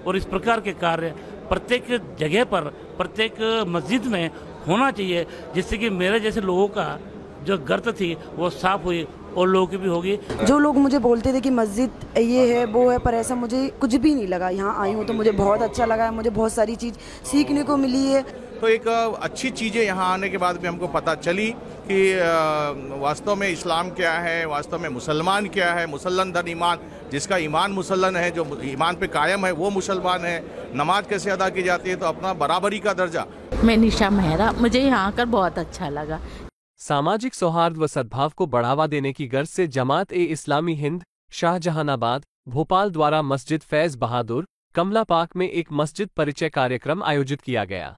और इस प्रकार के कार्य प्रत्येक जगह पर, प्रत्येक मस्जिद में होना चाहिए, जिससे कि मेरे जैसे लोगों का जो गर्त थी वो साफ हुई और लोगों की भी होगी। जो लोग मुझे बोलते थे कि मस्जिद ये है वो है, पर ऐसा मुझे कुछ भी नहीं लगा। यहाँ आई हूँ तो मुझे बहुत अच्छा लगा है, मुझे बहुत सारी चीज़ सीखने को मिली है। तो एक अच्छी चीज़ें यहाँ आने के बाद भी हमको पता चली कि वास्तव में इस्लाम क्या है, वास्तव में मुसलमान क्या है। मुसल्लन दर ईमान, जिसका ईमान मुसल्लन है, जो ईमान पे कायम है वो मुसलमान है। नमाज कैसे अदा की जाती है, तो अपना बराबरी का दर्जा। मैं निशा मेहरा, मुझे यहाँ आकर बहुत अच्छा लगा। सामाजिक सौहार्द व सद्भाव को बढ़ावा देने की गर्ज से जमात-ए-इस्लामी हिंद शाहजहानाबाद भोपाल द्वारा मस्जिद फैज़ बहादुर कमला पाक में एक मस्जिद परिचय कार्यक्रम आयोजित किया गया।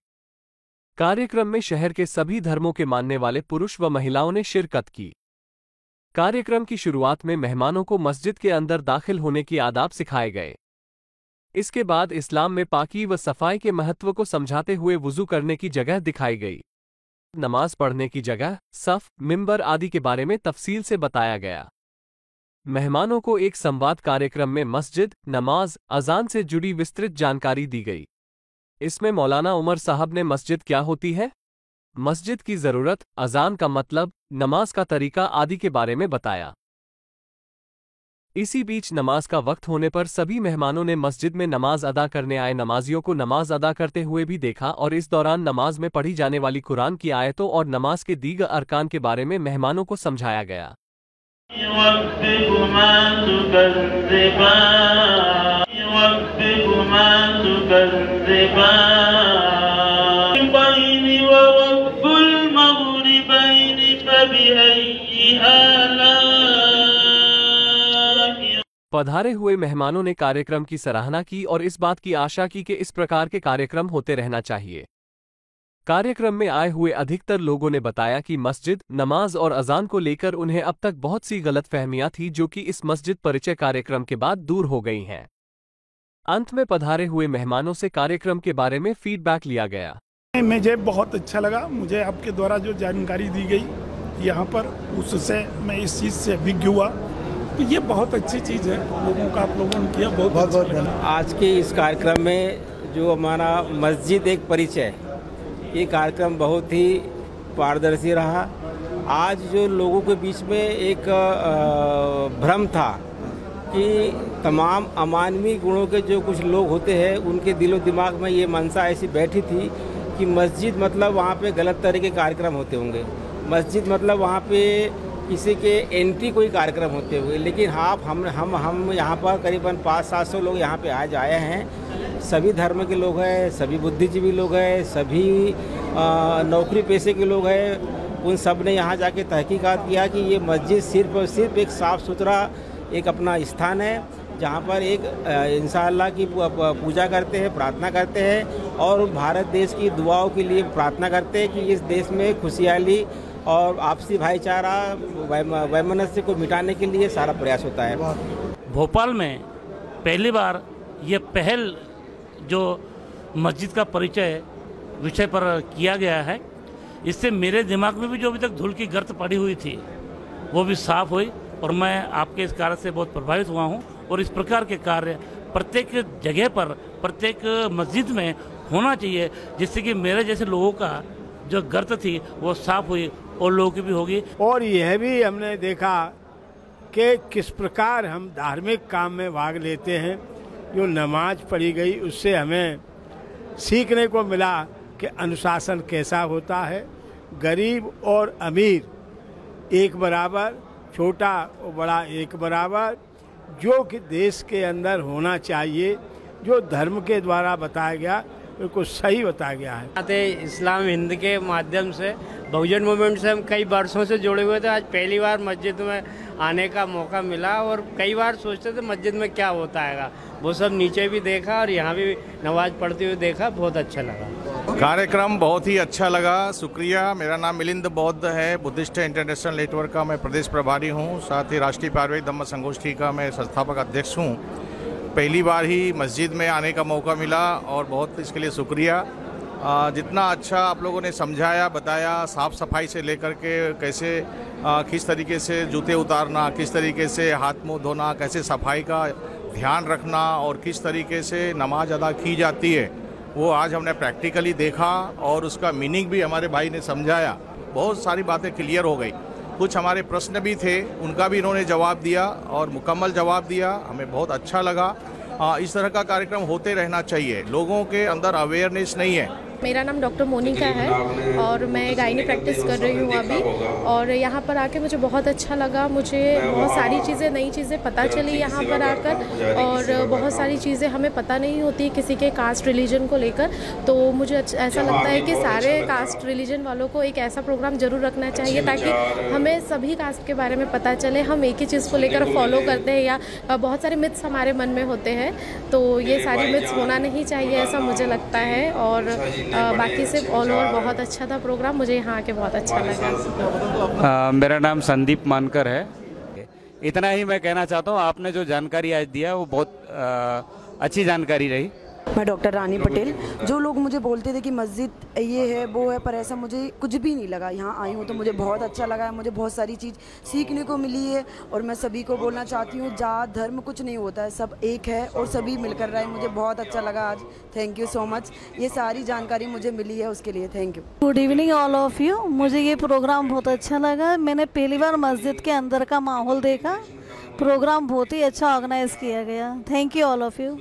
कार्यक्रम में शहर के सभी धर्मों के मानने वाले पुरुष व महिलाओं ने शिरकत की। कार्यक्रम की शुरुआत में मेहमानों को मस्जिद के अंदर दाखिल होने की आदाब सिखाए गए। इसके बाद इस्लाम में पाकी व सफाई के महत्व को समझाते हुए वुजू करने की जगह दिखाई गई। नमाज पढ़ने की जगह, सफ, मिंबर आदि के बारे में तफसील से बताया गया। मेहमानों को एक संवाद कार्यक्रम में मस्जिद, नमाज, अजान से जुड़ी विस्तृत जानकारी दी गई। इसमें मौलाना उमर साहब ने मस्जिद क्या होती है, मस्जिद की ज़रूरत, अजान का मतलब, नमाज का तरीका आदि के बारे में बताया। इसी बीच नमाज का वक्त होने पर सभी मेहमानों ने मस्जिद में नमाज अदा करने आए नमाजियों को नमाज अदा करते हुए भी देखा और इस दौरान नमाज में पढ़ी जाने वाली कुरान की आयतों और नमाज के दीगर अरकान के बारे में मेहमानों को समझाया गया। पधारे हुए मेहमानों ने कार्यक्रम की सराहना की और इस बात की आशा की कि इस प्रकार के कार्यक्रम होते रहना चाहिए। कार्यक्रम में आए हुए अधिकतर लोगों ने बताया कि मस्जिद, नमाज और अजान को लेकर उन्हें अब तक बहुत सी गलतफहमियां थी, जो कि इस मस्जिद परिचय कार्यक्रम के बाद दूर हो गई हैं। अंत में पधारे हुए मेहमानों से कार्यक्रम के बारे में फीडबैक लिया गया। मुझे बहुत अच्छा लगा। मुझे आपके द्वारा जो जानकारी दी गई यहाँ पर, उससे मैं इस चीज़ से अभिज्ञ हुआ। तो ये बहुत अच्छी चीज़ है, लोगों का आप लोगों ने किया, बहुत आज के इस कार्यक्रम में जो हमारा मस्जिद एक परिचय, ये कार्यक्रम बहुत ही पारदर्शी रहा। आज जो लोगों के बीच में एक भ्रम था कि तमाम अमानवी गुणों के जो कुछ लोग होते हैं, उनके दिलो दिमाग में ये मनसा ऐसी बैठी थी कि मस्जिद मतलब वहाँ पे गलत तरह के कार्यक्रम होते होंगे, मस्जिद मतलब वहाँ पे किसी के एंटी कोई कार्यक्रम होते हुए। लेकिन हाँ, हम यहाँ पर करीबन 500-700 लोग यहाँ पे आज आए हैं। सभी धर्म के लोग हैं, सभी बुद्धिजीवी लोग हैं, सभी नौकरी पेशे के लोग हैं। उन सब ने यहाँ जाके तहकीकात किया कि ये मस्जिद सिर्फ और सिर्फ एक साफ़ सुथरा एक अपना स्थान है, जहाँ पर एक इंशाअल्लाह की पूजा करते हैं, प्रार्थना करते हैं और भारत देश की दुआओं के लिए प्रार्थना करते हैं कि इस देश में खुशहाली और आपसी भाईचारा, वैमनस्य को मिटाने के लिए सारा प्रयास होता है। भोपाल में पहली बार ये पहल जो मस्जिद का परिचय विषय पर किया गया है, इससे मेरे दिमाग में भी जो अभी तक धूल की गर्त पड़ी हुई थी वो भी साफ हुई और मैं आपके इस कार्य से बहुत प्रभावित हुआ हूँ। और इस प्रकार के कार्य प्रत्येक जगह पर, प्रत्येक मस्जिद में होना चाहिए, जिससे कि मेरे जैसे लोगों का जो गर्त थी वो साफ हुई और लोगों की भी होगी। और यह भी हमने देखा कि किस प्रकार हम धार्मिक काम में भाग लेते हैं। जो नमाज पढ़ी गई उससे हमें सीखने को मिला कि अनुशासन कैसा होता है, गरीब और अमीर एक बराबर, छोटा और बड़ा एक बराबर, जो कि देश के अंदर होना चाहिए, जो धर्म के द्वारा बताया गया बिल्कुल सही बताया गया है। इस्लाम हिंद के माध्यम से, बहुजन मूवमेंट से हम कई वर्षों से जुड़े हुए थे। आज पहली बार मस्जिद में आने का मौका मिला और कई बार सोचते थे मस्जिद में क्या होता है, वो सब नीचे भी देखा और यहाँ भी नमाज पढ़ते हुए देखा, बहुत अच्छा लगा। कार्यक्रम बहुत ही अच्छा लगा, शुक्रिया। मेरा नाम मिलिंद बौद्ध है, बुद्धिस्ट इंटरनेशनल नेटवर्क का मैं प्रदेश प्रभारी हूँ, साथ ही राष्ट्रीय पारिवारिक धम्म संगोष्ठी का मैं संस्थापक अध्यक्ष हूँ। पहली बार ही मस्जिद में आने का मौका मिला और बहुत इसके लिए शुक्रिया। जितना अच्छा आप लोगों ने समझाया, बताया, साफ़ सफाई से लेकर के कैसे किस तरीके से जूते उतारना, किस तरीके से हाथ मुंह धोना, कैसे सफाई का ध्यान रखना और किस तरीके से नमाज अदा की जाती है वो आज हमने प्रैक्टिकली देखा और उसका मीनिंग भी हमारे भाई ने समझाया। बहुत सारी बातें क्लियर हो गई। कुछ हमारे प्रश्न भी थे, उनका भी इन्होंने जवाब दिया और मुकम्मल जवाब दिया। हमें बहुत अच्छा लगा। इस तरह का कार्यक्रम होते रहना चाहिए। लोगों के अंदर अवेयरनेस नहीं है। मेरा नाम डॉक्टर मोनिका है और मैं गायनी प्रैक्टिस कर रही हूँ अभी, और यहाँ पर आके मुझे बहुत अच्छा लगा। मुझे बहुत सारी चीज़ें, नई चीज़ें पता चली यहाँ पर आकर, और बहुत सारी चीज़ें हमें पता नहीं होती किसी के कास्ट रिलीजन को लेकर। तो मुझे ऐसा लगता है कि सारे कास्ट रिलीजन वालों को एक ऐसा प्रोग्राम ज़रूर रखना चाहिए ताकि हमें सभी कास्ट के बारे में पता चले। हम एक ही चीज़ को लेकर फॉलो करते हैं या बहुत सारे मिथ्स हमारे मन में होते हैं, तो ये सारी मिथ्स होना नहीं चाहिए, ऐसा मुझे लगता है। और बाकी से ऑल ओवर बहुत अच्छा था प्रोग्राम, मुझे यहाँ आके बहुत अच्छा लगा। मेरा नाम संदीप मानकर है। इतना ही मैं कहना चाहता हूँ, आपने जो जानकारी आज दिया वो बहुत अच्छी जानकारी रही। मैं डॉक्टर रानी पटेल। जो लोग मुझे बोलते थे कि मस्जिद ये है वो है, पर ऐसा मुझे कुछ भी नहीं लगा। यहाँ आई हूँ तो मुझे बहुत अच्छा लगा है, मुझे बहुत सारी चीज़ सीखने को मिली है। और मैं सभी को बोलना चाहती हूँ, जात धर्म कुछ नहीं होता है, सब एक है और सभी मिलकर रहे। मुझे बहुत अच्छा लगा आज। Thank you so much. ये सारी जानकारी मुझे मिली है, उसके लिए thank you. Good evening all of you. मुझे ये प्रोग्राम बहुत अच्छा लगा। मैंने पहली बार मस्जिद के अंदर का माहौल देखा। प्रोग्राम बहुत ही अच्छा ऑर्गेनाइज किया गया। Thank you all of you.